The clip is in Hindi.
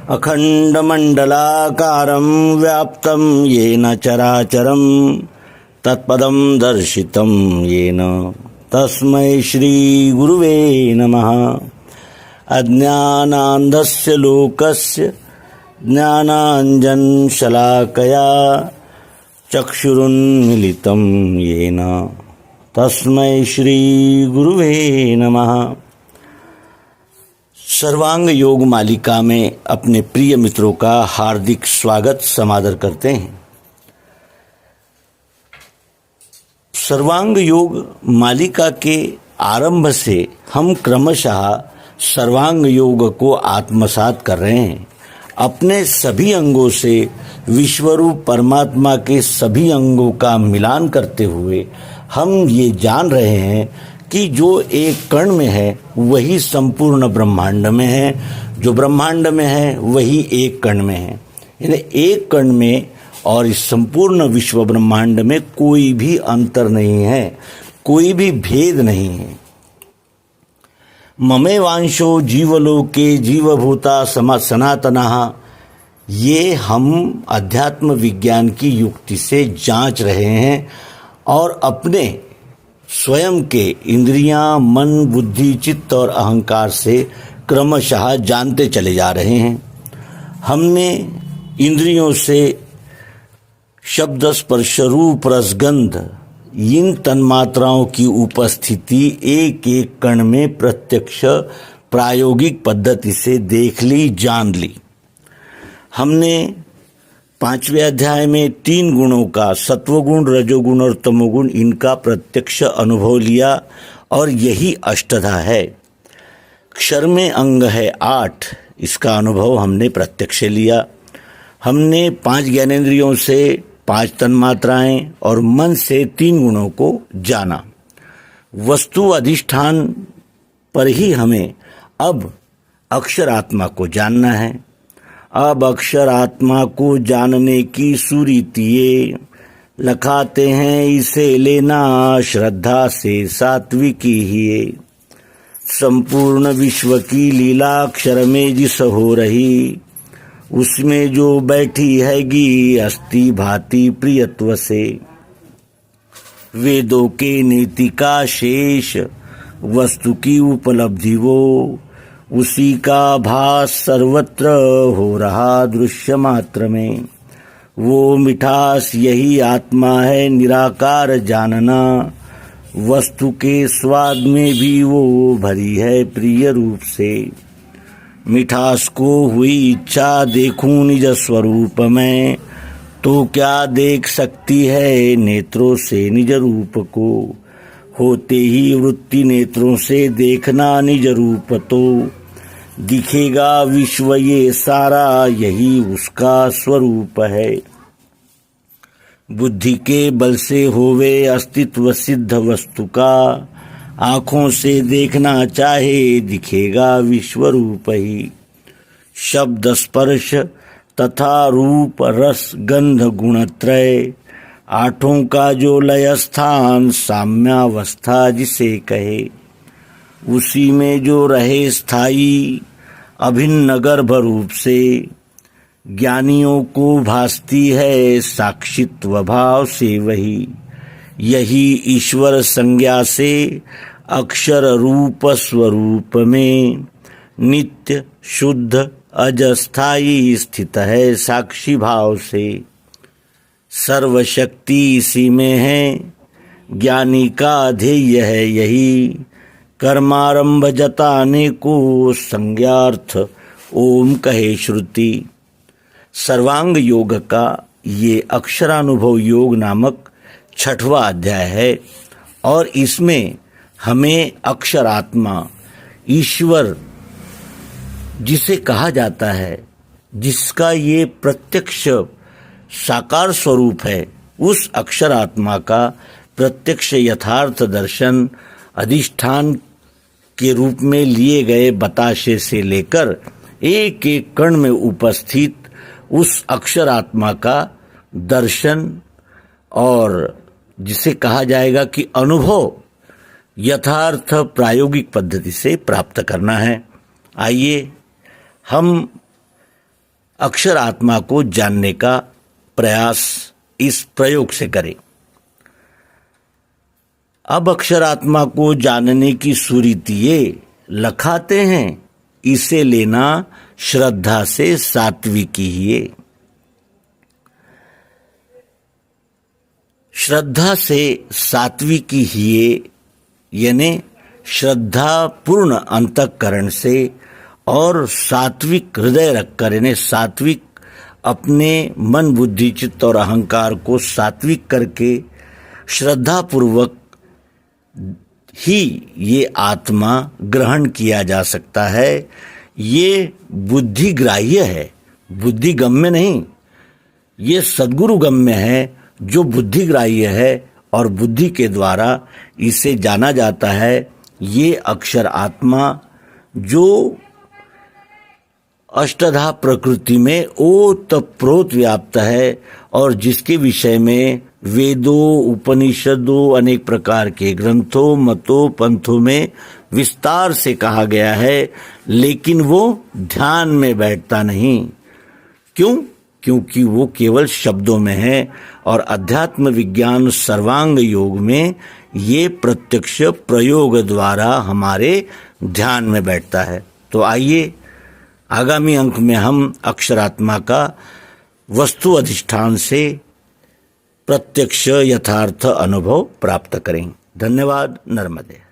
अखंडमंडलाकारं व्याप्तं येन चराचरं तत्पदं दर्शितं येन तस्मै श्री गुरुवे नमः। अज्ञानान्धस्य लोकस्य ज्ञानाञ्जनशलाकया चक्षुरुन्मीलितं येन तस्मै श्री गुरुवे नमः। सर्वांग योग मालिका में अपने प्रिय मित्रों का हार्दिक स्वागत समादर करते हैं। सर्वांग योग मालिका के आरंभ से हम क्रमशः सर्वांग योग को आत्मसात कर रहे हैं। अपने सभी अंगों से विश्वरूप परमात्मा के सभी अंगों का मिलान करते हुए हम ये जान रहे हैं कि जो एक कण में है वही संपूर्ण ब्रह्मांड में है, जो ब्रह्मांड में है वही एक कण में है। यानी एक कण में और इस संपूर्ण विश्व ब्रह्मांड में कोई भी अंतर नहीं है, कोई भी भेद नहीं है। ममेवांशो जीवलोके जीवभूता सनातनः, ये हम अध्यात्म विज्ञान की युक्ति से जांच रहे हैं और अपने स्वयं के इंद्रियां, मन, बुद्धि, चित्त और अहंकार से क्रमशः जानते चले जा रहे हैं। हमने इंद्रियों से शब्द, स्पर्श, रूप, रस, गंध इन तन्मात्राओं की उपस्थिति एक एक कण में प्रत्यक्ष प्रायोगिक पद्धति से देख ली, जान ली। हमने 5वें अध्याय में 3 गुणों का, सत्वगुण, रजोगुण और तमोगुण, इनका प्रत्यक्ष अनुभव लिया और यही अष्टधा है। क्षर में अंग है 8, इसका अनुभव हमने प्रत्यक्ष लिया। हमने 5 ज्ञानेंद्रियों से 5 तन्मात्राएं और मन से 3 गुणों को जाना। वस्तु अधिष्ठान पर ही हमें अब अक्षर आत्मा को जानना है। अब अक्षर आत्मा को जानने की सुरीतिये लखाते हैं, इसे लेना श्रद्धा से सात्विकी ही। संपूर्ण विश्व की लीला अक्षर में जिस हो रही, उसमें जो बैठी हैगी अस्थि भांति प्रियत्व से। वेदों के नीति का शेष वस्तु की उपलब्धि वो, उसी का भास सर्वत्र हो रहा दृश्य मात्र में। वो मिठास यही आत्मा है निराकार जानना, वस्तु के स्वाद में भी वो भरी है प्रिय रूप से। मिठास को हुई इच्छा देखूं निज स्वरूप में, तो क्या देख सकती है नेत्रों से निज रूप को। होते ही वृत्ति नेत्रों से देखना निज रूप, तो दिखेगा विश्व ये सारा यही उसका स्वरूप है। बुद्धि के बल से होवे अस्तित्व सिद्ध वस्तु का, आँखों से देखना चाहे दिखेगा विश्व रूप ही। शब्द, स्पर्श तथा रूप, रस, गंध गुणत्रय, 8 का जो लय स्थान साम्यावस्था जिसे कहे। उसी में जो रहे स्थायी अभिन्न गर्भ रूप से, ज्ञानियों को भासती है साक्षित्व भाव से वही। यही ईश्वर संज्ञा से अक्षर रूप स्वरूप में नित्य शुद्ध अजस्थायी स्थित है साक्षी भाव से। सर्वशक्ति इसी में है, ज्ञानी का ध्येय है यही। कर्मारंभ जताने को संज्ञार्थ ओम कहे श्रुति। सर्वांग योग का ये अक्षरानुभव योग नामक 6वां अध्याय है और इसमें हमें अक्षरात्मा, ईश्वर जिसे कहा जाता है, जिसका ये प्रत्यक्ष साकार स्वरूप है, उस अक्षरात्मा का प्रत्यक्ष यथार्थ दर्शन अधिष्ठान के रूप में लिए गए बताशे से लेकर एक एक कण में उपस्थित उस अक्षर आत्मा का दर्शन और जिसे कहा जाएगा कि अनुभव यथार्थ प्रायोगिक पद्धति से प्राप्त करना है। आइए हम अक्षर आत्मा को जानने का प्रयास इस प्रयोग से करें। अब अक्षर आत्मा को जानने की सुरीति ये लखाते हैं, इसे लेना श्रद्धा से सात्विकी ही। श्रद्धा से सात्विकी ही यानी श्रद्धा पूर्ण अंतःकरण से और सात्विक हृदय रखकर, यानी सात्विक अपने मन बुद्धि चित्त और अहंकार को सात्विक करके श्रद्धा पूर्वक ही ये आत्मा ग्रहण किया जा सकता है। ये बुद्धि ग्राह्य है, बुद्धि गम्य नहीं। ये सद्गुरु गम्य है जो बुद्धि ग्राह्य है और बुद्धि के द्वारा इसे जाना जाता है। ये अक्षर आत्मा जो अष्टधा प्रकृति में ओतप्रोत व्याप्त है और जिसके विषय में वेदों, उपनिषदों, अनेक प्रकार के ग्रंथों, मतों, पंथों में विस्तार से कहा गया है, लेकिन वो ध्यान में बैठता नहीं। क्यों? क्योंकि वो केवल शब्दों में है और अध्यात्म विज्ञान सर्वांग योग में ये प्रत्यक्ष प्रयोग द्वारा हमारे ध्यान में बैठता है। तो आइए आगामी अंक में हम अक्षरात्मा का वस्तु अधिष्ठान से प्रत्यक्ष यथार्थ अनुभव प्राप्त करें। धन्यवाद। नर्मदे।